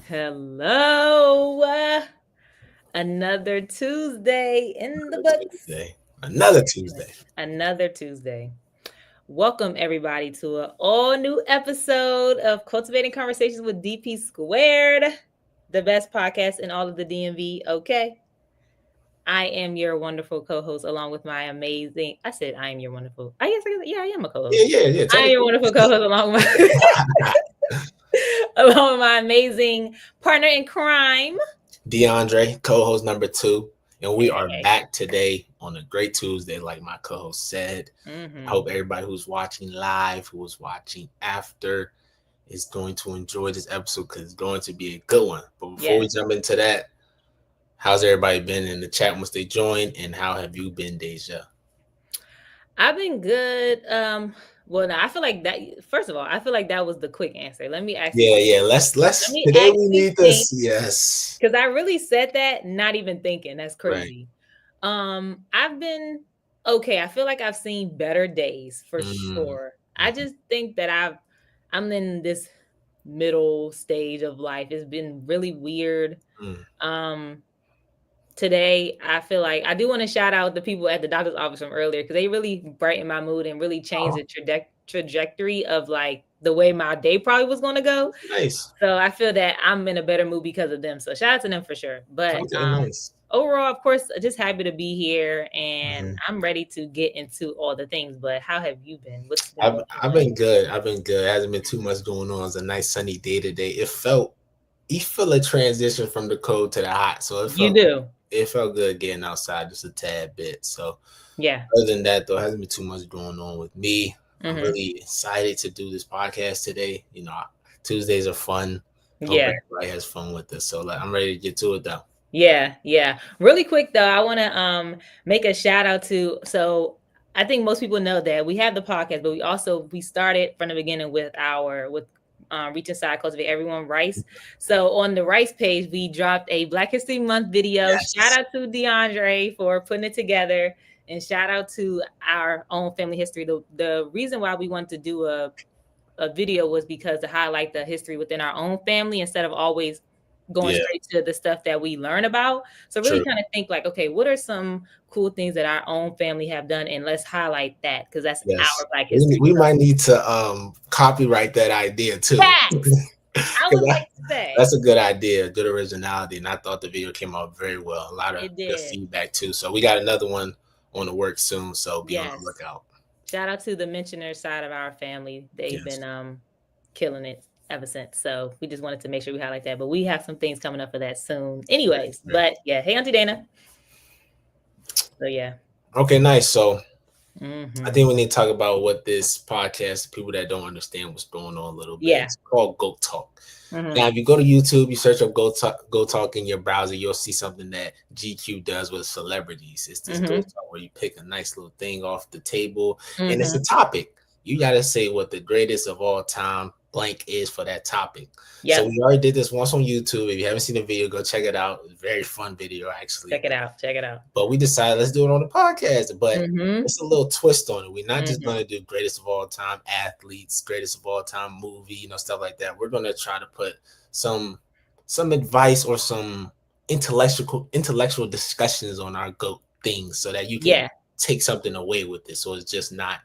Hello. Another Tuesday in the Another books. Tuesday. Another Tuesday. Another Tuesday. Welcome everybody to an all new episode of Cultivating Conversations with DP², the best podcast in all of the DMV. Okay. I am your wonderful co-host along with my amazing. I said I am your wonderful. I am a co-host. Yeah. I am your wonderful co-host along with along with my amazing partner in crime. DeAndre, co-host number 2. And we are Hey. back today on a great Tuesday, like my co-host said. I hope everybody who's watching live, who was watching after, is going to enjoy this episode because it's going to be a good one. But before we jump into that, how's everybody been in the chat once they join? And how have you been, Deja? I've been good. Well, now I feel like that. First of all, I feel like that was the quick answer. Let me ask. Yeah. Let's. Today we need this. Yes. Because I really said that, not even thinking. That's crazy. Right. I've been okay. I feel like I've seen better days for sure. I just think that I'm in this middle stage of life. It's been really weird. Today, I feel like I do want to shout out the people at the doctor's office from earlier because they really brightened my mood and really changed the trajectory of like the way my day probably was going to go. Nice. So I feel that I'm in a better mood because of them. So shout out to them for sure. But nice. Overall, of course, just happy to be here and I'm ready to get into all the things. But how have you been? I've been good. It hasn't been too much going on. It's a nice sunny day today. You feel a transition from the cold to the hot. So it felt good getting outside just a tad bit. So yeah. Other than that, though, hasn't been too much going on with me. I'm really excited to do this podcast today. You know, Tuesdays are fun. Hope everybody has fun with this. So I'm ready to get to it though. Yeah. Really quick though, I want to make a shout out to. So I think most people know that we have the podcast, but we started from the beginning with Reach Inside, Cultivate Everyone Rice. So on the Rice page, we dropped a Black History Month video. Yes. Shout out to DeAndre for putting it together, and shout out to our own family history. The reason why we wanted to do a video was because to highlight the history within our own family instead of always going straight to the stuff that we learn about. So really kind of think like, okay, what are some cool things that our own family have done? And let's highlight that because that's our Black history. We might need to copyright that idea too. I would like to say. That's a good idea, good originality. And I thought the video came out very well. A lot of good feedback too. So we got another one on the work soon. So be on the lookout. Shout out to the mentioner side of our family. They've been killing it ever since. So we just wanted to make sure we highlight that. But we have some things coming up for that soon. Anyways, but yeah. Hey, Auntie Dana. So yeah. Okay, nice. So I think we need to talk about what this podcast, people that don't understand what's going on a little bit. It's called Goat Talk. Now, if you go to YouTube, you search up Goat Talk in your browser, you'll see something that GQ does with celebrities. It's this Goat Talk where you pick a nice little thing off the table, and it's a topic. You got to say what the greatest of all time blank is for that topic. Yep. So we already did this once on YouTube. If you haven't seen the video, go check it out. It's a very fun video, actually. Check it out. But we decided let's do it on the podcast. But it's a little twist on it. We're not just going to do greatest of all time athletes, greatest of all time movie, stuff like that. We're going to try to put some advice or some intellectual discussions on our GOAT things so that you can take something away with it. So it's just not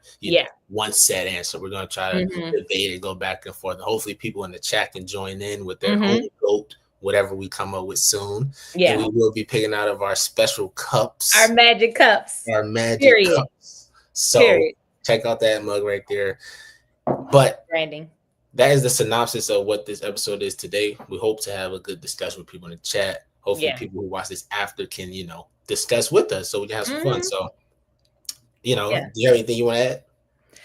one set answer. We're going to try to debate and go back and forth. Hopefully people in the chat can join in with their own GOAT, whatever we come up with soon. Yeah. And we will be picking out of our special cups. Our magic cups. Cups. So check out that mug right there. But branding. That is the synopsis of what this episode is today. We hope to have a good discussion with people in the chat. Hopefully people who watch this after can, discuss with us so we can have some fun. So do you have anything you want to add?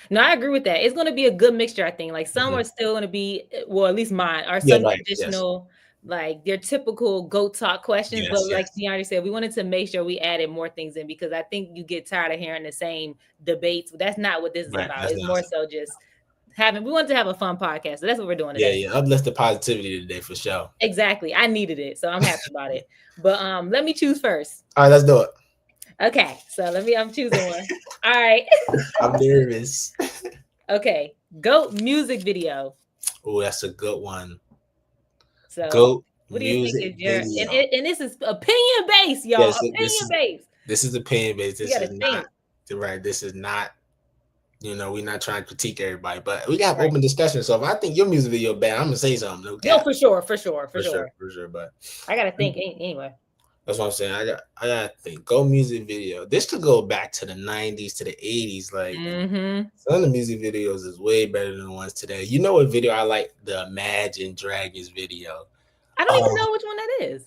No, I agree with that. It's going to be a good mixture, I think. Like some are still going to be, well, at least mine are some traditional, like their typical GOAT Talk questions. But like DeAndre said, we wanted to make sure we added more things in because I think you get tired of hearing the same debates. That's not what this is about. It's more so just we wanted to have a fun podcast. So that's what we're doing today. Yeah. Uplift the positivity today for sure. Exactly. I needed it. So I'm happy about it. But let me choose first. All right, let's do it. Okay, so I'm choosing one. All right. I'm nervous. Okay, GOAT music video. Oh, that's a good one. So, Goat what do you think music is your video. and this is opinion based, y'all. Yes, Opinion based. this is opinion based. You This got to is not think. right. This is not. We're not trying to critique everybody, but we got Right. open discussion. So if I think your music video bad, I'm gonna say something. No No, cap. for sure, for sure, for For sure, sure. for sure. But I got to think anyway. that's what I'm saying. I gotta think. Go music video. This could go back to the '90s to the '80s. Like Mm-hmm. some of the music videos is way better than the ones today. You know what video I like? The Imagine Dragons video. I don't even Oh. know which one that is.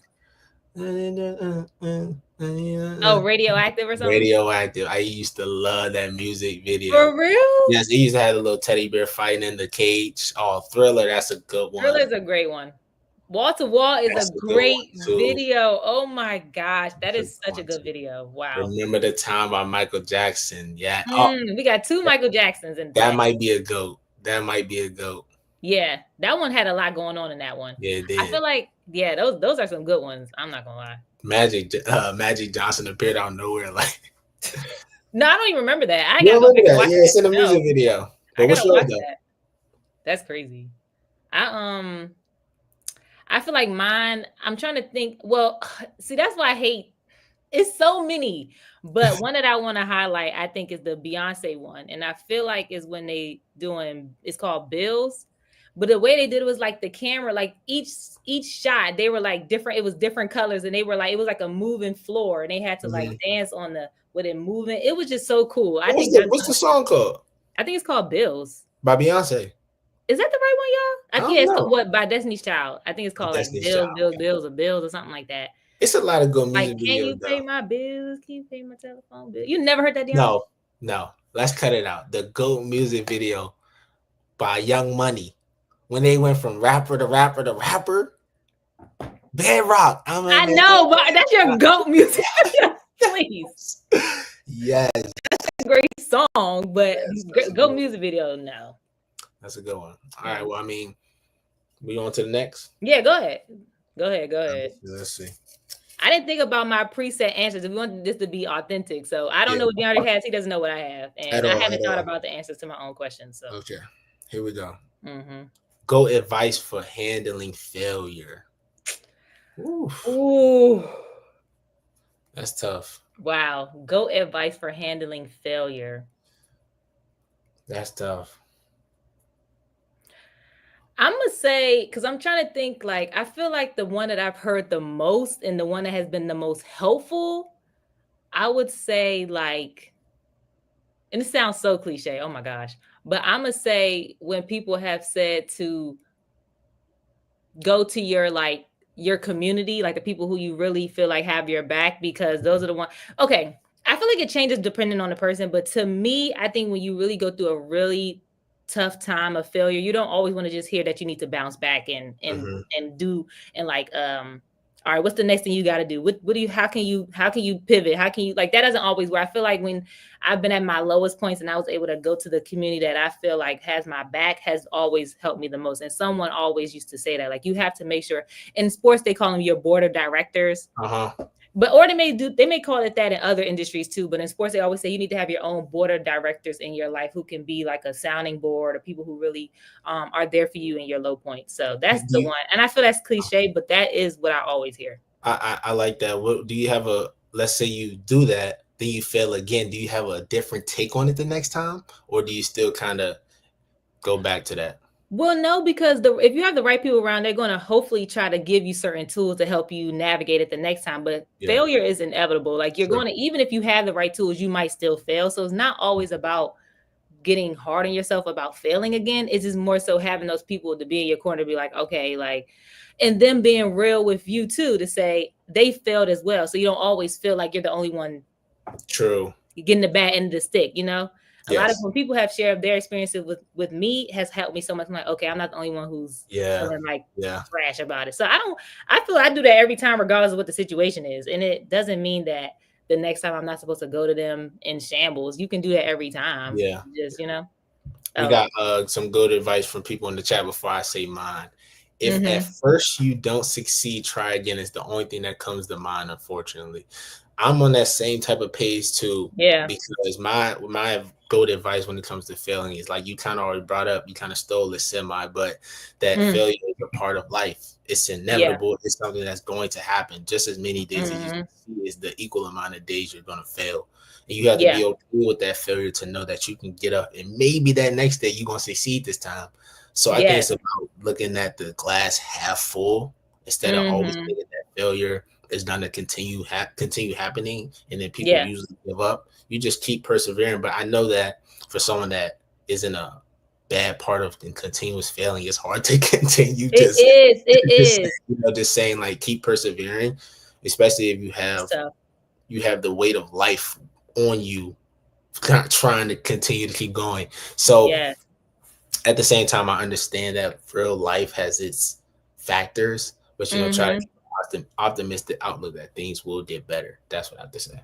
Oh, radioactive or something? Radioactive. I used to love that music video. For real? Yes, he used to have a little teddy bear fighting in the cage. Oh, Thriller, that's a good one. Thriller's a great one. Wall to Wall is That's a a good one great too. video. Oh my gosh, that That's a is good such a one good too. video. Wow. Remember the Time by Michael Jackson. Yeah. Oh, We got two Michael Jacksons in that today. might be a goat. That might be a goat. Yeah, that one had a lot going on in that one. Yeah, it I did. feel like, yeah, those are some good ones. I'm not gonna lie. Magic Johnson appeared out of nowhere. Like, No, I don't even remember that. I you gotta go remember back and that? watch Yeah, that. it's in the No, music video. I But what's gotta yours watch though? that. That's crazy. I feel like mine, I'm trying to think. Well, see, that's why I hate it's so many. But one that I want to highlight, I think, is the Beyonce one. And I feel like is when they doing it's called Bills. But the way they did it was like the camera, like each shot, they were like different, it was different colors, and they were like, it was like a moving floor, and they had to like dance on the with it moving. It was just so cool. I think What's the song called? I think it's called Bills. By Beyonce. Is that the right one, y'all? I Yeah, don't it's called know. what by Destiny's Child. I think it's called like Destiny's Bills, Child. Bills, Okay. Bills, or Bills, or something like that. It's a lot of good Like, music can you videos pay though. my bills? Can you pay my telephone bill? You never heard that, Deanna? No. Let's cut it out. The GOAT music video by Young Money. When they went from rapper to rapper to rapper. Bedrock. I know, but that's your GOAT music video. Please. Yes. That's a great song, but GOAT music video, no. That's a good one. All right. Well, I mean, we on to the next? Yeah, go ahead. Go ahead. Let's see. I didn't think about my preset answers. We want this to be authentic. So I don't know what DeAndre has. He doesn't know what I have. And I haven't thought about the answers to my own questions. So okay. Here we go. Mm-hmm. Go advice for handling failure. Ooh. That's tough. Wow. Go advice for handling failure. That's tough. I'm going to say, because I'm trying to think, like, I feel like the one that I've heard the most and the one that has been the most helpful, I would say, like, and it sounds so cliche, oh my gosh, but I'm going to say when people have said to go to your community, like the people who you really feel like have your back, because those are the ones. Okay, I feel like it changes depending on the person, but to me, I think when you really go through a really tough time of failure, you don't always want to just hear that you need to bounce back and do and like all right, what's the next thing you got to do? What do you how can you pivot? How can you like that doesn't always work. I feel like when I've been at my lowest points and I was able to go to the community that I feel like has my back has always helped me the most. And someone always used to say that, like, you have to make sure in sports they call them your board of directors. But or they may call it that in other industries too. But in sports, they always say you need to have your own board of directors in your life who can be like a sounding board or people who really are there for you in your low points. So that's the one. And I feel that's cliche, but that is what I always hear. I like that. What do you have let's say you do that, then you fail again. Do you have a different take on it the next time? Or do you still kind of go back to that? Well, no, because if you have the right people around, they're going to hopefully try to give you certain tools to help you navigate it the next time. But failure is inevitable. Like you're going to, even if you have the right tools, you might still fail. So it's not always about getting hard on yourself about failing again. It's just more so having those people to be in your corner to be like, okay, like, and them being real with you too, to say they failed as well. So you don't always feel like you're the only one. True. You're getting the bad end of the stick, you know? A lot of when people have shared their experiences with me has helped me so much. I'm like, okay, I'm not the only one who's feeling like trash about it. So I feel I do that every time, regardless of what the situation is. And it doesn't mean that the next time I'm not supposed to go to them in shambles. You can do that every time. Yeah. Just, you know. We got some good advice from people in the chat before I say mine. If at first you don't succeed, try again. It's the only thing that comes to mind, unfortunately. I'm on that same type of page too, Yeah. because my good advice when it comes to failing is like you kind of already brought up, you kind of stole the semi, but that Mm, failure is a part of life. It's yeah. inevitable. It's something that's going to happen. Just as many days as you Hmm. succeed is the equal amount of days you're going to fail. And you have to Yeah. be okay with that failure to know that you can get up and maybe that next day you're going to succeed this time. So I think Yes. it's about looking at the glass half full instead of always Hmm. thinking that failure is going to continue happening, and then people Yeah. usually give up. You just keep persevering. But I know that for someone that is in a bad part of the continuous failing, it's hard to continue It is. It just is. just saying like keep persevering, especially if It's tough. you have the weight of life on you, kind of trying to continue to keep going. So Yes. at the same time, I understand that real life has its factors, but try to Hmm. keep an optimistic outlook that things will get better. That's what I have to say.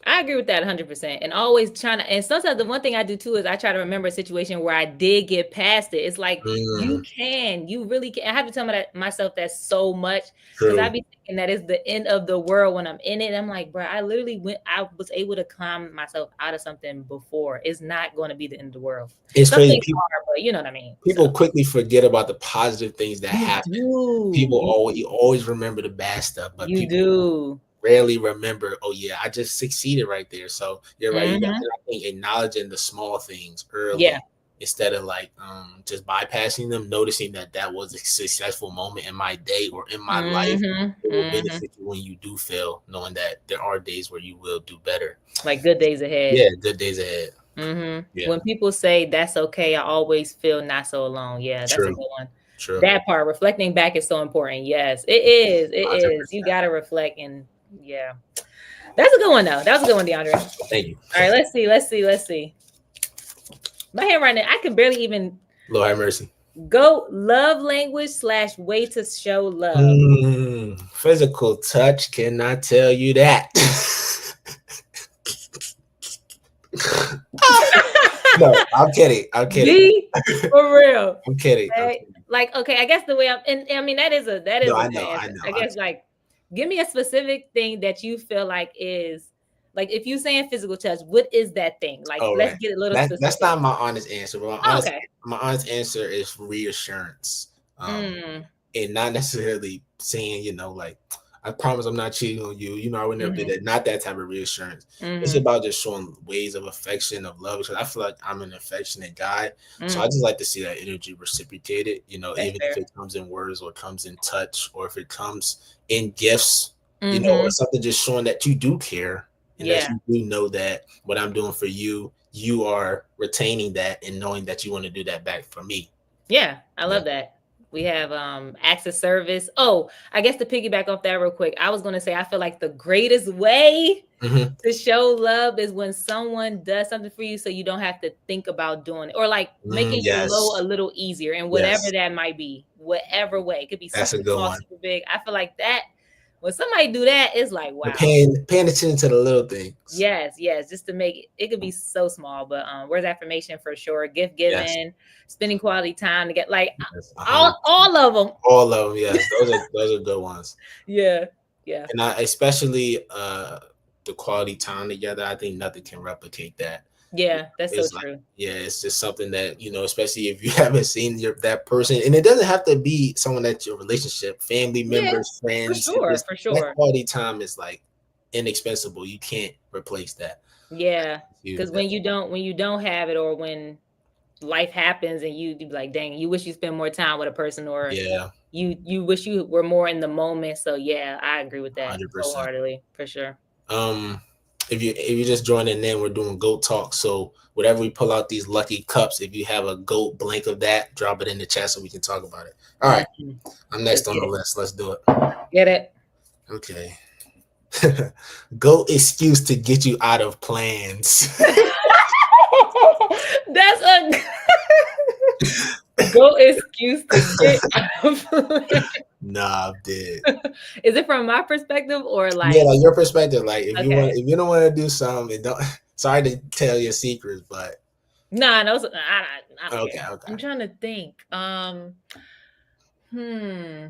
I agree with that 100%. And always trying to, and sometimes the one thing I do too is I try to remember a situation where I did get past it. It's like Mm, you really can. I have to tell myself that so much because I true. be thinking that it's the end of the world when I'm in it. I'm like, bro, I was able to climb myself out of something before. It's not going to be the end of the world. It's Some crazy. things are, but you know what I mean. So People quickly forget about the positive things that you happen. do, People always remember the bad stuff, but you people do. rarely remember, oh yeah, I just succeeded right there. So you're right. You got Hmm. to, I think, acknowledging the small things Yeah. early instead of like just bypassing them, noticing that that was a successful moment in my day or in my life. Hmm. It will Hmm. benefit you when you do fail, knowing that there are days where you will do better. Like good days ahead. Yeah, good days ahead. Yeah, When people say that's okay, I always feel not so alone. Yeah, that's a true, good one. true. That part, reflecting back is so important. Yes, it is. It is. You 100%. got to reflect and yeah. That's a good one though. That was a good one, DeAndre. Thank you. All right, let's see. Let's see. Let's see. My handwriting, I can barely even Lord have mercy. go love language / way to show love. Physical touch cannot tell you that. No, I'm kidding. I'm kidding. Be for real. I'm kidding. I'm Right? kidding. Like, okay, I guess the way and I mean that No, is a I good know. I answer. know. I guess like give me a specific thing that you feel like is like if you saying physical touch, what is that thing? Like All let's right. get a little That's specific. not my honest answer. But Oh, okay. my honest answer is reassurance. Mm, And not necessarily saying, like, I promise I'm not cheating on you. I would never do mm-hmm, that. Not that type of reassurance. It's mm-hmm, about just showing ways of affection, of love. Because I feel like I'm an affectionate guy. So I mm. just like to see that energy reciprocated, That's even if fair. it comes in words or comes in touch or if it comes in gifts, or Mm-hmm. something just showing that you do care and that Yeah. you do know that what I'm doing for you, you are retaining that and knowing that you want to do that back for me. Yeah. I Yeah. love that. We have acts of service. Oh, I guess to piggyback off that real quick, I was gonna say I feel like the greatest way Hmm. to show love is when someone does something for you so you don't have to think about doing it or like making your load a Yes. little easier in whatever Yes. that might be, whatever way. It could be That's a super good small, one. super big. I feel like that when somebody do that, it's like, But wow. paying attention to the little things. Yes, yes, just to make it could be so small, but words of affirmation for sure, gift Yes. giving, spending quality time to get like Yes. 100%. all of them. All of them. Yes. Those are good ones. Yeah, yeah, And I especially the quality time together. I think nothing can replicate that. yeah, that's so It's like, true. yeah, it's just something that, especially if you haven't seen that person, and it doesn't have to be someone that's your relationship, family Yeah, members, friends. It just for that sure. quality time is like inexpensive. You can't replace that. Yeah, You because when you don't have it, or when life happens, and you be like, dang, you wish you spend more time with a person, or Yeah, you wish you were more in the moment. So yeah, I agree with that 100%. wholeheartedly for sure. Um, if you just joining in, we're doing goat talk. So whatever we pull out these lucky cups, if you have a goat blank of that, drop it in the chat so we can talk about it. All right, Mhm. I'm Let's next on get the it. list. Let's do it. Get it. Okay. Goat excuse to get you out of plans. That's a go excuse to get out of plan. Nah, I'm dead. Is it from my perspective or Yeah, like like your perspective. Like okay? if you don't want to do something, don't. Sorry to tell your secrets, but Nah, no, I don't okay, care. okay. I'm trying to think. Hmm.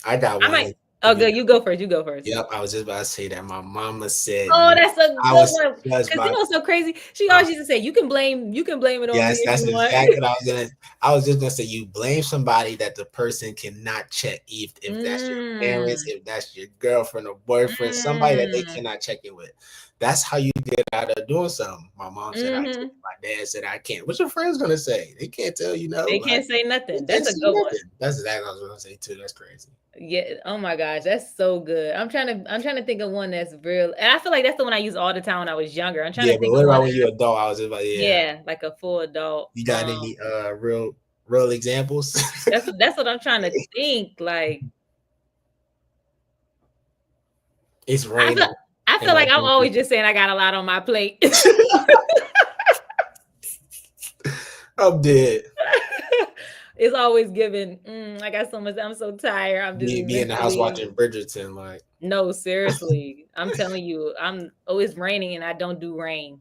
I got I might one. Oh, good. You go first. You go first. Yep, I was just about to say that. My mama said Oh, that's a I good was one. judged Because you by. know what's so crazy? She always used to say, you can blame it on me Yes, if that's you want. exactly what I was gonna. I was just gonna say you blame somebody that the person cannot check. If that's your parents, Mm, if that's your girlfriend or boyfriend, somebody that they mm, cannot check in with. That's how you get out of doing something. My mom said I could. mm-hmm. My dad said I can't. What's your friends gonna say? They can't tell you no. They Like can't say they nothing. can't That's a say good one. nothing. That's exactly what I was gonna say too. That's crazy. Yeah. Oh my gosh, that's so good. I'm trying to think of one that's real, and I feel like that's the one I used all the time when I was younger. I'm trying Yeah, to but think what of one about that when you're adult? I was just like, yeah. yeah, like a full adult. You got any real examples? That's what I'm trying to think. Like It's I feel raining I and feel I like I'm think always just saying I got a lot on my plate. I'm dead. It's always given. I got so much. I'm so tired. I'm just Be in the house mentally. watching Bridgerton, like No, seriously. I'm telling you. It's raining and I don't do rain.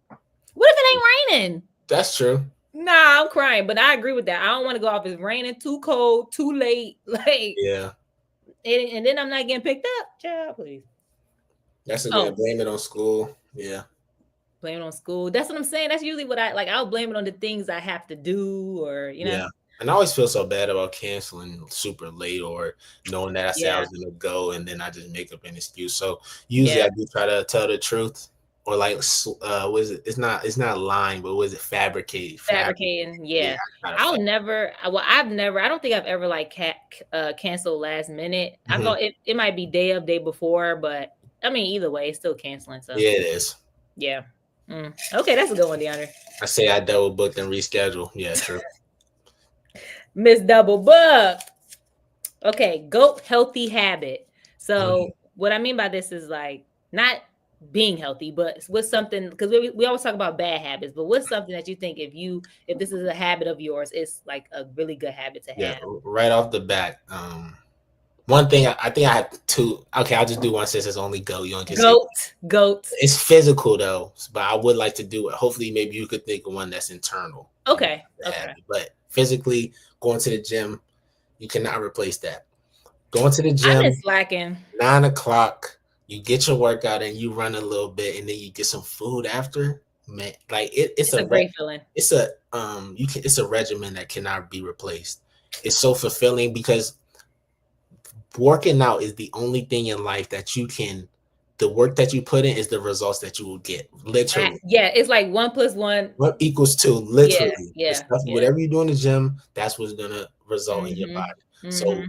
What if it ain't raining? that's true. Nah, I'm crying. But I agree with that. I don't want to go off. It's raining, too cold, too late. Like, Yeah, and then I'm not getting picked up. Child, please. that's a good. Oh, Blame it on school. Yeah, blame it on school. That's what I'm saying. That's usually what I like. I'll blame it on the things I have to do, or yeah. And I always feel so bad about canceling super late or knowing that I said I Yeah, was gonna go and then I just make up an excuse. So usually yeah. I do try to tell the truth or like was it? It's not lying, but was it fabricate? Fabricating, Yeah, yeah. I try to. I'll never well, I've never I don't think I've ever like canceled last minute. I Mhm. thought it might be day of, day before, but I mean either way, it's still canceling. So Yeah, it is. yeah. Okay, that's a good one, DeAndre. I say I double booked and reschedule. Yeah, true. Miss Double Book. Okay, goat healthy habit. Mhm. So what I mean by this is like not being healthy, but what's something because we always talk about bad habits, but what's something that you think if this is a habit of yours, it's like a really good habit to Yeah, have. right off the bat. One thing I think I have two. Okay, I'll just do one since it's only go. You don't can say Goat. it's physical though, but I would like to do it. Hopefully, maybe you could think of one that's internal. Okay. The Okay. habit, but physically going to the gym, you cannot replace that. Going to the I've been gym, slacking. 9 o'clock, you get your workout and you run a little bit, and then you get some food after. Man, like it's It's a great feeling. it's a regimen that cannot be replaced. It's so fulfilling because working out is the only thing in life that you can the work that you put in is the results that you will get literally Yeah, it's like 1 + 1. what equals two Yeah, literally the yeah, stuff yeah. whatever you do in the gym that's what's gonna result in your Mhm. body. So Mhm.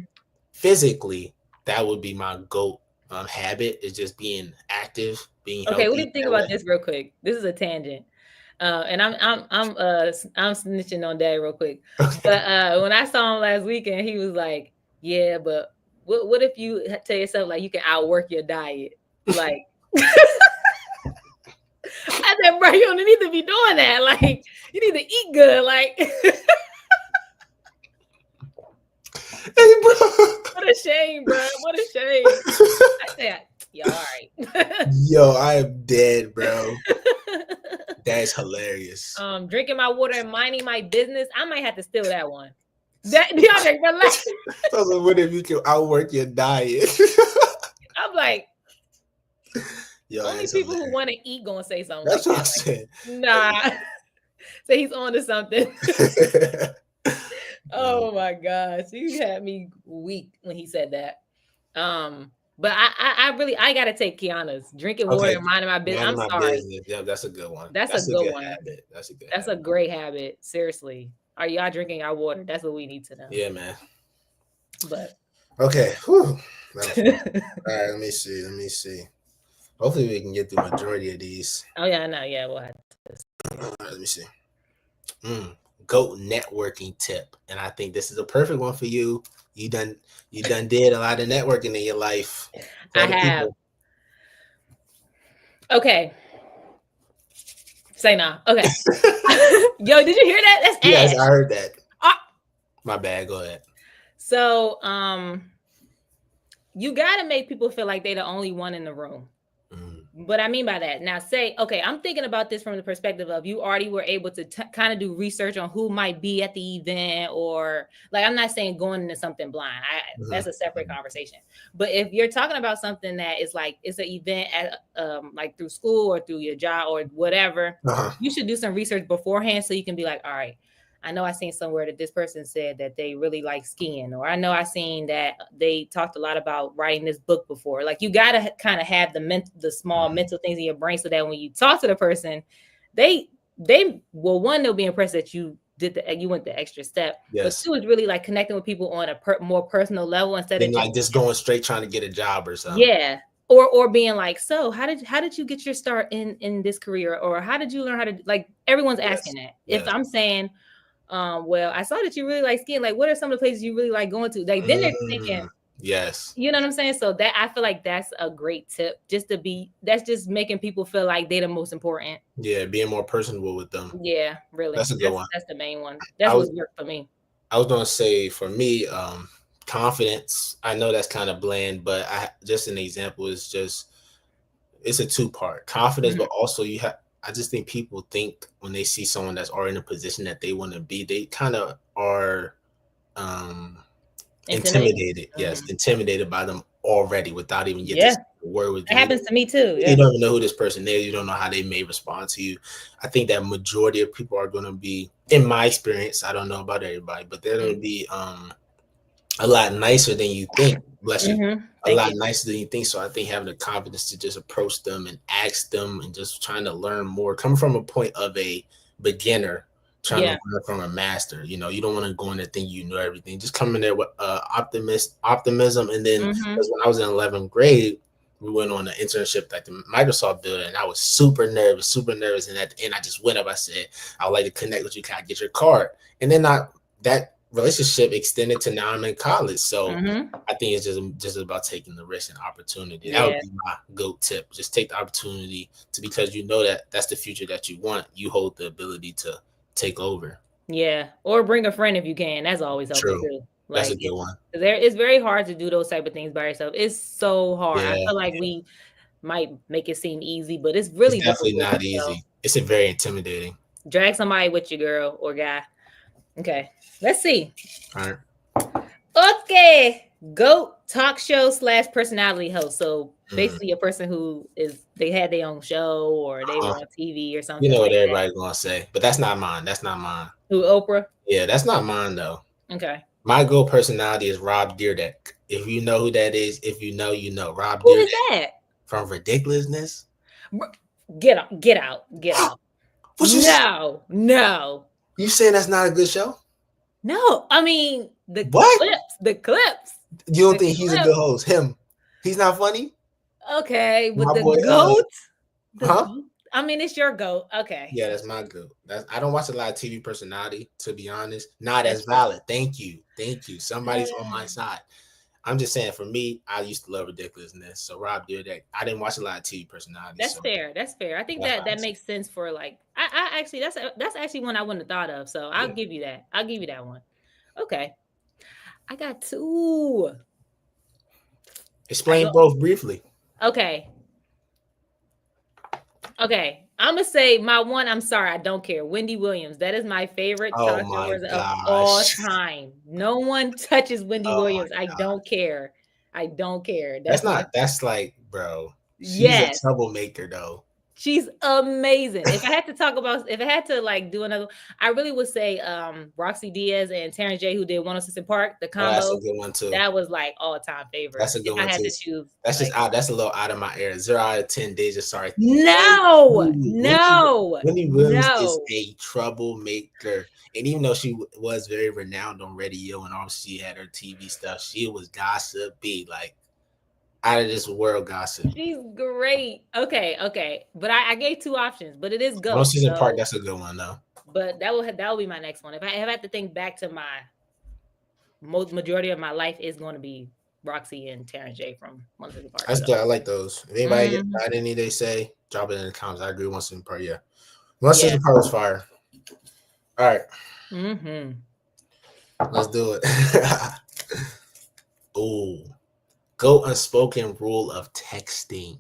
physically that would be my goat habit is just being active, being Okay, what do healthy you think that about way. this real quick? This is a tangent. And I'm snitching on dad real quick. Okay. But when I saw him last weekend, he was like, "Yeah, but what if you tell yourself like you can outwork your diet?" Like I said, "Bro, you don't need to be doing that. Like you need to eat good. Like Hey bro. what a shame, bro. What a shame." I said, "Yeah, all right." Yo, I am dead, bro. That is hilarious. Drinking my water and minding my business. I might have to steal that one. That DeAndre, relax. So like, what if you can outwork your diet? I'm like, Yo, only that's people who hilarious. want to eat gonna say something That's like what I'm that. saying. Like, nah. So he's on to something. No, Oh my gosh. You had me weak when he said that. But I really I gotta take Kiana's drinking water okay, and minding my business. minding I'm my sorry. business. Yeah, that's a good one. That's a That's a good good one. habit. That's a good That's a habit. great habit. Seriously. Are y'all drinking our water? That's what we need to know. Yeah, man. But Okay. Whew. That was fun. All right, let me see. Let me see. Hopefully, we can get the majority of these. oh yeah, I know. Yeah, we'll have All right, let me see. Goat networking tip, and I think this is a perfect one for you. You done did a lot of networking in your life. I Tell the have. people. Okay. Say nah. Okay. Yo, did you hear that? That's Yes, ass. I heard that. Ah. My bad. Go ahead. So, you got to make people feel like they're the only one in the room. Mm. What I mean by that, now say, okay, I'm thinking about this from the perspective of you already were able to kind of do research on who might be at the event, or like, I'm not saying going into something blind. That's a separate conversation. But if you're talking about something that is like, it's an event at like through school or through your job or whatever, you should do some research beforehand so you can be like, all right, I know I seen somewhere that this person said that they really like skiing, or I know I seen that they talked a lot about writing this book before. Like, you got to kind of have the small mental things in your brain so that when you talk to the person, they will, one, they'll be impressed that you you went the extra step. But two, is really like connecting with people on a more personal level instead of just going straight trying to get a job or something. Yeah. Or being like, so how did you get your start in this career, or how did you learn how to, like, everyone's asking that. If I'm saying, well, I saw that you really like skiing. Like, what are some of the places you really like going to? Like, then they're thinking, yes, you know what I'm saying? So that, I feel like that's a great tip, that's just making people feel like they're the most important. Yeah, being more personable with them. Yeah, really. That's a good one. That's the main one. That's what's worked for me. I was gonna say, for me, confidence. I know that's kind of bland, but just an example is just, it's a two-part confidence, but also I just think people think when they see someone that's already in a position that they want to be, they kind of are intimidated. Yes, intimidated by them already without even getting to word with you. It happens to me too. You don't even know who this person is. You don't know how they may respond to you. I think that majority of people are going to be, in my experience, I don't know about everybody, but they're going to be a lot nicer than you think. Bless you. A lot nicer than you think. So I think having the confidence to just approach them and ask them and just trying to learn more, coming from a point of a beginner, trying to learn from a master. You know, you don't want to go in there thinking you know everything. Just come in there with optimism. And then, because when I was in 11th grade, we went on an internship at the Microsoft building, and I was super nervous. And at the end, I just went up. I said, I would like to connect with you. Can I get your card? And then that relationship extended to now I'm in college. So I think it's just about taking the risk and opportunity. That would be my GOAT tip. Just take the opportunity because you know that's the future that you want. You hold the ability to take over. Yeah. Or bring a friend if you can. That's always helpful too. Like, that's a good one. It's very hard to do those type of things by yourself. It's so hard. I feel like we might make it seem easy, but it's really definitely not easy. It's very intimidating. Drag somebody with you, girl or guy. Okay. Let's see. All right. Okay. GOAT talk show / personality host. So basically a person who they had their own show, or they were on TV or something. You know what everybody's gonna say, but that's not mine. Who, Oprah? Yeah, that's not mine though. Okay. My GOAT personality is Rob Dyrdek. If you know who that is, if you know, you know. Rob Who is that? From Ridiculousness. Get out. No. You saying that's not a good show? No, I mean the clips. You don't think he's a good host? Him, he's not funny. Okay, but the GOAT. I mean, it's your GOAT. Okay. Yeah, that's my GOAT. I don't watch a lot of TV personality, to be honest. Not as valid. Thank you. Somebody's on my side. I'm just saying, for me, I used to love Ridiculousness. So Rob Dyrdek, I didn't watch a lot of TV personalities. That's fair. I think that makes sense for, like, I actually, that's actually one I wouldn't have thought of. So I'll give you that. I'll give you that one. Okay. I got two. Explain both briefly. Okay. I'm gonna say my one. I'm sorry, I don't care. Wendy Williams. That is my favorite talk show of all time. No one touches Wendy Williams. I don't care. That's like, bro. She's a troublemaker though. She's amazing. If I had to like do another, I really would say Roxy Diaz and Terrence J, who did 106 & Park, the combo. That's a good one too. That was like all-time favorite. That's a good one too. I had to choose. That's just out. That's a little out of my area. 0 out of 10 days. Just sorry. No. Wendy Williams is a troublemaker. And even though she was very renowned on radio and obviously she had her TV stuff, she was gossipy, like out of this world gossip. She's great. Okay. But I gave two options, but it is GOAT. 106 & Park, that's a good one though. But that will be my next one. If I have to think back to my majority of my life, is going to be Roxy and Terrence J from 106 & Park. That's good. I like those. If anybody got any they say, drop it in the comments. I agree. 106 & Park, 106 & Park was fire. All right. Let's do it. Ooh. GOAT unspoken rule of texting.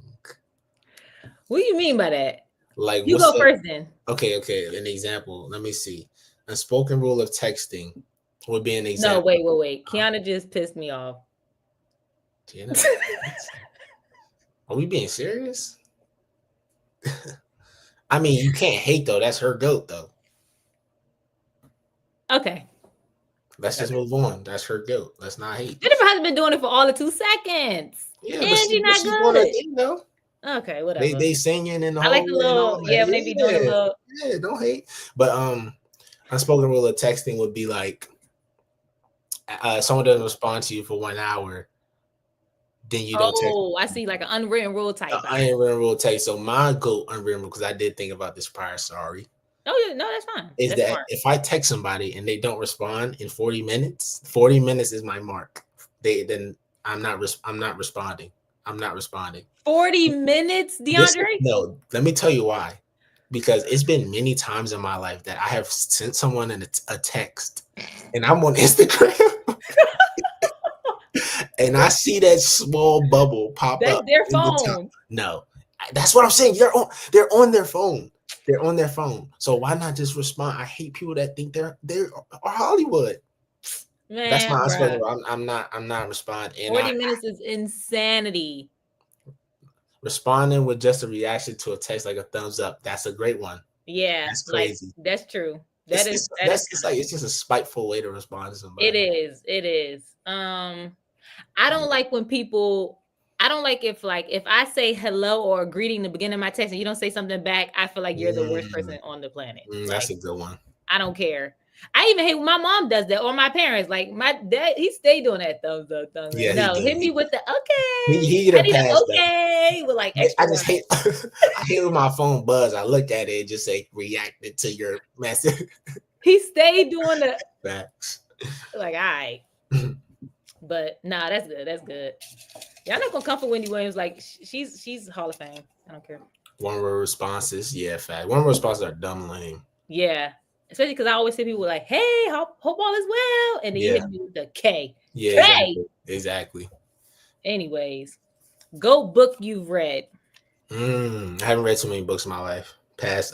What do you mean by that? Like, You what's go a first then. okay? An example. Let me see. Unspoken rule of texting would be an No, example. wait. Kiana just pissed me off. Jenna, are we being serious? I mean, you can't hate though. That's her goat though. Okay. Let's just move on. That's her goat. Let's not hate. Jennifer hasn't been doing it for all of 2 seconds. Yeah, And she's not she's doing her good. thing though. Okay, whatever. They singing in the I like the hallway and all little, that. yeah, when they be doing the little. Yeah, don't hate. But unspoken rule of texting would be like someone doesn't respond to you for 1 hour, then you don't text. Oh, I see, like an unwritten rule type. Unwritten rule text. So my goat unwritten rule, because I did think about this prior. Sorry. Oh yeah, no, that's fine. Is That's that smart. if I text somebody and they don't respond in 40 minutes, 40 minutes is my mark. Then I'm not responding. I'm not responding. 40 minutes, DeAndre? No, let me tell you why. Because it's been many times in my life that I have sent someone a text and I'm on Instagram and I see that small bubble pop That's up their in the top. phone. No, that's what I'm saying. They're on their phone. They're on their phone. So why not just respond? I hate people that think they're Hollywood. Man, That's my bruh. unspoken. I'm not responding. And 40 minutes is insanity. responding with just a reaction to a text like a thumbs up. That's a great one. Yeah, That's like crazy. that's true. It's like it's just a spiteful way to respond to somebody. It is. It is. I don't like when people. I don't like if I say hello or a greeting in the beginning of my text and you don't say something back. I feel like you're the worst person on the planet. That's like, a good one. I don't care. I even hate when my mom does that or my parents. Like my dad, he stay doing that thumbs up, thumbs up. Yeah, No, he hit me with the okay. He I get a need an pass okay with like extra. I just hate I hate when my phone buzz. I look at it and just say reacted to your message. He stayed doing the Facts. like, all right. But nah, that's good. That's good. Y'all not gonna come for Wendy Williams. Like she's Hall of Fame. I don't care. One word responses, yeah, fact. One word responses are dumb lame. Yeah, especially because I always see people like, "Hey, hope all is well," and then you hit me with the K. Yeah, K. Exactly. Anyways, go book you've read. I haven't read too many books in my life past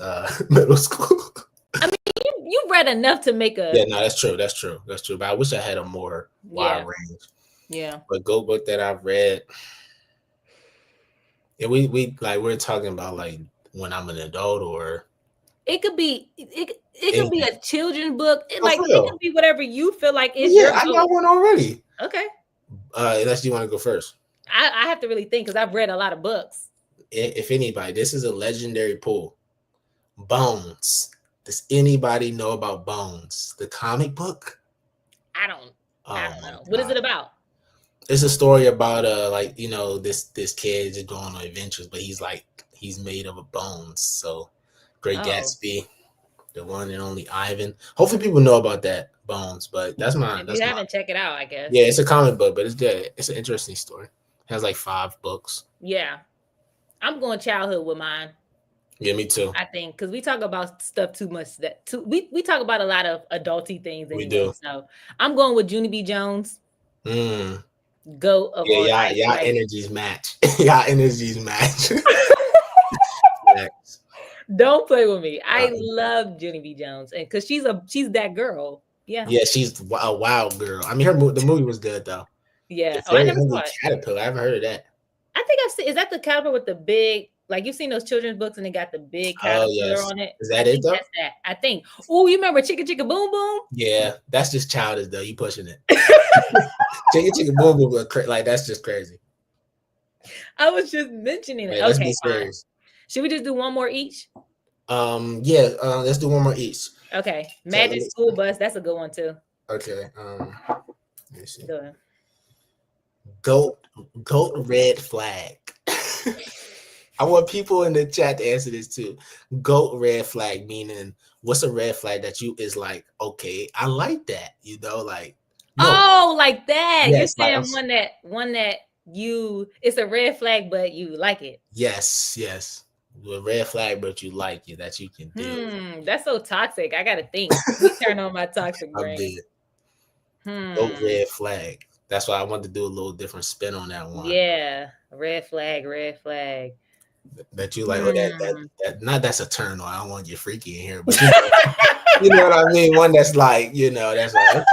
middle school. I mean, you read enough to make a. Yeah, no, that's true. That's true. That's true. But I wish I had a more wide range. Yeah. But go book that I've read. And we like we're talking about like when I'm an adult or it could be it could be a children's book. It could be whatever you feel like is your book. I got one already. Okay. Unless you want to go first. I have to really think because I've read a lot of books. If anybody, this is a legendary pool. Bones. Does anybody know about Bones? The comic book? I don't know. What is it about? It's a story about this kid just going on adventures, but he's made of a bones. So Great Gatsby, the one and only Ivan. Hopefully people know about that Bones, but that's mine. If you haven't, check it out, I guess. Yeah, it's a comic book, but it's good. It's an interesting story. It has like 5 books. Yeah. I'm going childhood with mine. Yeah, me too. I think because we talk about stuff too much we talk about a lot of adulty things anyway. We do. So I'm going with Junie B. Jones. Goat of all time. Y'all energies match. Y'all energies match. Don't play with me. I love Junie B. Jones, and because she's that girl. Yeah. Yeah, she's a wild girl. I mean, the movie was good though. Yeah. I never saw it. Caterpillar. I haven't heard of that. I think I've seen. Is that the caterpillar with the big? Like you've seen those children's books and they got the big caterpillar on it. Is that it though? That's that. I think. Oh, you remember Chicka Chicka Boom Boom? Yeah, that's just childish though. You pushing it. Chicka Chicka Boom Boom, like that's just crazy. I was just mentioning it. Let's be serious. Should we just do one more each? Let's do one more each. Okay. Magic School Bus. That's a good one too. Okay. Let me see. Go ahead. Goat red flag. I want people in the chat to answer this too. Goat red flag, meaning what's a red flag that you is like, okay, I like that, like. No. Oh, like that. Yes, you're saying one that you it's a red flag, but you like it. Yes. A red flag, but you like it, that you can do. That's so toxic. I gotta think. Let me turn on my toxic brain. Goat red flag. That's why I wanted to do a little different spin on that one. Yeah, red flag. that you like, or Hmm. that not that's a turn on. I don't want to get freaky in here, but you know what I mean. One that's like, that's like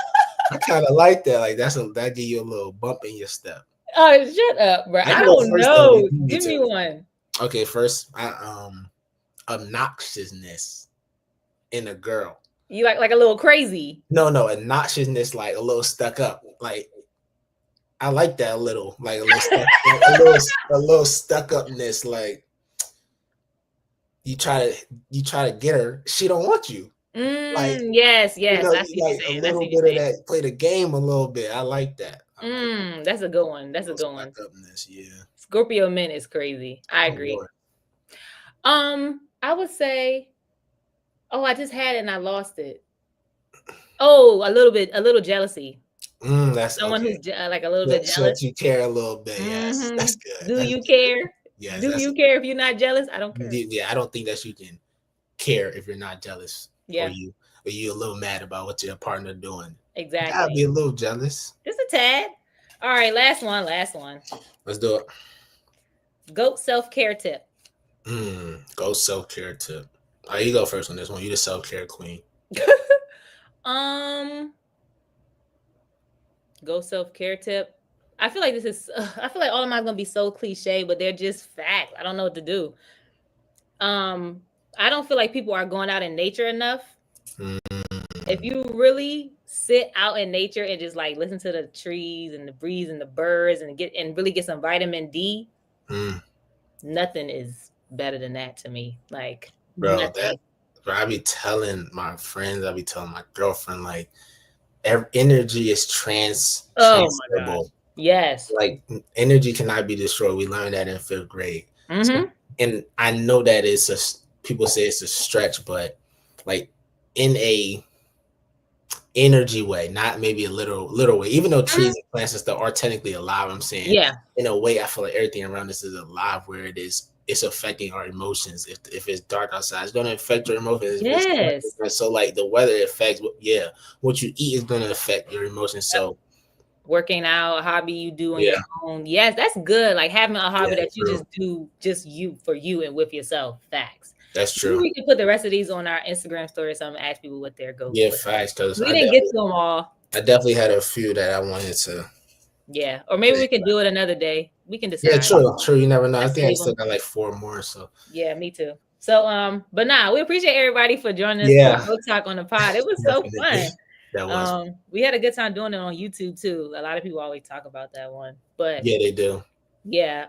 I kind of like that. Like that give you a little bump in your step. Oh, shut up, bro. I I can go don't first though. If you know. need me Give me to. one. Okay, first, obnoxiousness in a girl. You like a little crazy. No, obnoxiousness, like a little stuck up. Like I like that a little, like a little stuck, like a little stuck upness. Like you try to get her, she don't want you. Like Yes, yes. I see you what you're like a saying. I see little what you're bit of saying. that. Play the game a little bit. I like that. I like That's a good one. That's a a little good stuck one. upness. Yeah. Scorpio men is crazy. I Oh agree. Lord. I would say, oh, I just had it and I lost it. Oh, a little jealousy. That's Someone okay. who's like a little bit So jealous. that you care a little bit. Yes, Hmm. that's good. Do That's you good. care? Yes, Do that's you care if you're not jealous? I don't care. yeah. I don't think that you can care if you're not jealous, or Yeah, you a little mad about what your partner doing. You gotta exactly. be a little jealous. Just a tad. All right, last one. Last one. Let's do it. Goat self care tip. Go self care tip. All right, you go first on this one. You the self care queen. um, Go self care tip. I feel like this is. I feel like all of mine gonna be so cliche, but they're just facts. I don't know what to do. Um, I don't feel like people are going out in nature enough. If Mm, you really sit out in nature and just like listen to the trees and the breeze and the birds and really get some vitamin D, mm. nothing is better than that to me. Like Bro, nothing. bro, I be telling my friends, I be telling my girlfriend, like energy is Oh my gosh. transferable. Yes. Like energy cannot be destroyed. We learned that in fifth grade. So, Mm-hmm. and I know that people say it's a stretch, but like in a energy way, not maybe a literal way. Even though Mm-hmm. trees and plants and stuff are technically alive, I'm saying Yeah. in a way, I feel like everything around us is alive. Where it's affecting our emotions. If it's dark outside, it's going to affect your emotions. If it's Yes. so, like the weather affects. Yeah, what you eat is going to affect your emotions. So Working out, a hobby you do on your yeah, own. Yes, that's good. Like having a hobby yeah, that you true. just do just you for you and with yourself. Facts. That's Maybe true. we can put the rest of these on our Instagram story so I'm gonna ask people what their goats Yeah, were. facts. Because We didn't get to them all. I definitely had a few that I wanted to. Yeah. Or maybe we can do it another day. We can Yeah, decide. true. You never know. I Let's think I save still them. got like four more. So Yeah, me too. So but nah, we appreciate everybody for joining us for yeah, Goat Talk on the pod. It was so definitely. fun. That was. We had a good time doing it on YouTube too. A lot of people always talk about that one. But Yeah, they do. yeah,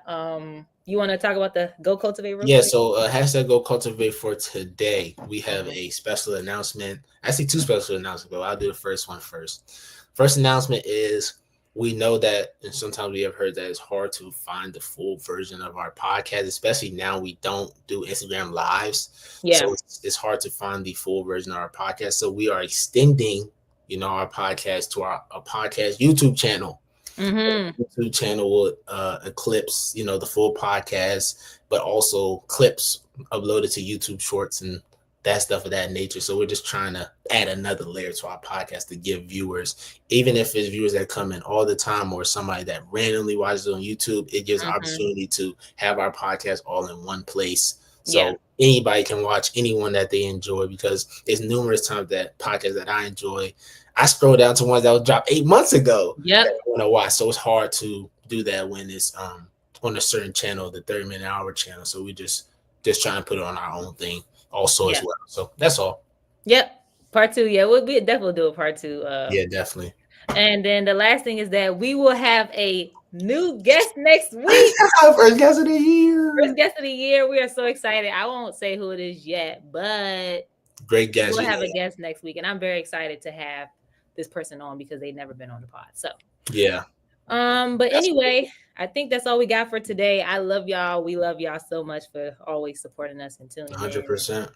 you want to talk about the Go Cultivate real Yeah, quick? so hashtag Go Cultivate for today. We have Mhm. a special announcement. Actually, two special announcements, but I'll do the first one first. First announcement is we know that, and sometimes we have heard that it's hard to find the full version of our podcast, especially now we don't do Instagram lives. Yeah. So it's hard to find the full version of our podcast. So we are extending, our podcast to our podcast YouTube channel. Mm-hmm. YouTube channel will eclipse, the full podcast, but also clips uploaded to YouTube Shorts and that stuff of that nature. So we're just trying to add another layer to our podcast to give viewers, even if it's viewers that come in all the time or somebody that randomly watches on YouTube, it gives an Mm-hmm. opportunity to have our podcast all in one place. Yeah. So anybody can watch anyone that they enjoy, because there's numerous times that podcasts that I enjoy, I scroll down to ones that was dropped 8 months ago that Yep. I want to watch. So it's hard to do that when it's on a certain channel, the 30-minute hour channel. So we just trying to put it on our own thing also as Yeah. well. So that's all. Yep. Part two. Yeah, we'll definitely do a part two. Yeah, definitely. And then the last thing is that we will have a new guest next week. First guest of the year. First guest of the year. We are so excited. I won't say who it is yet, but Great guest. we'll have Yeah. a guest next week, and I'm very excited to have this person on because they've never been on the pod. So, Yeah. but That's anyway, I think that's all we got for today. I love y'all. We love y'all so much for always supporting us and tuning in. 100%.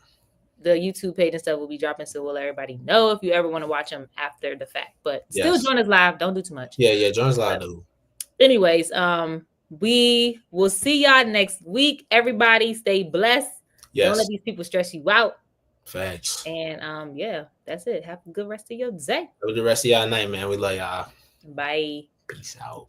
The YouTube page and stuff will be dropping, so we'll let everybody know if you ever want to watch them after the fact. But still Yes. join us live. Don't do too much. Yeah. Jones Loud, dude. Anyways, we will see y'all next week. Everybody stay blessed. Yes. Don't let these people stress you out. Facts. And yeah, that's it. Have a good rest of your day. Have a good rest of y'all night, man. We love y'all. Bye. Peace out.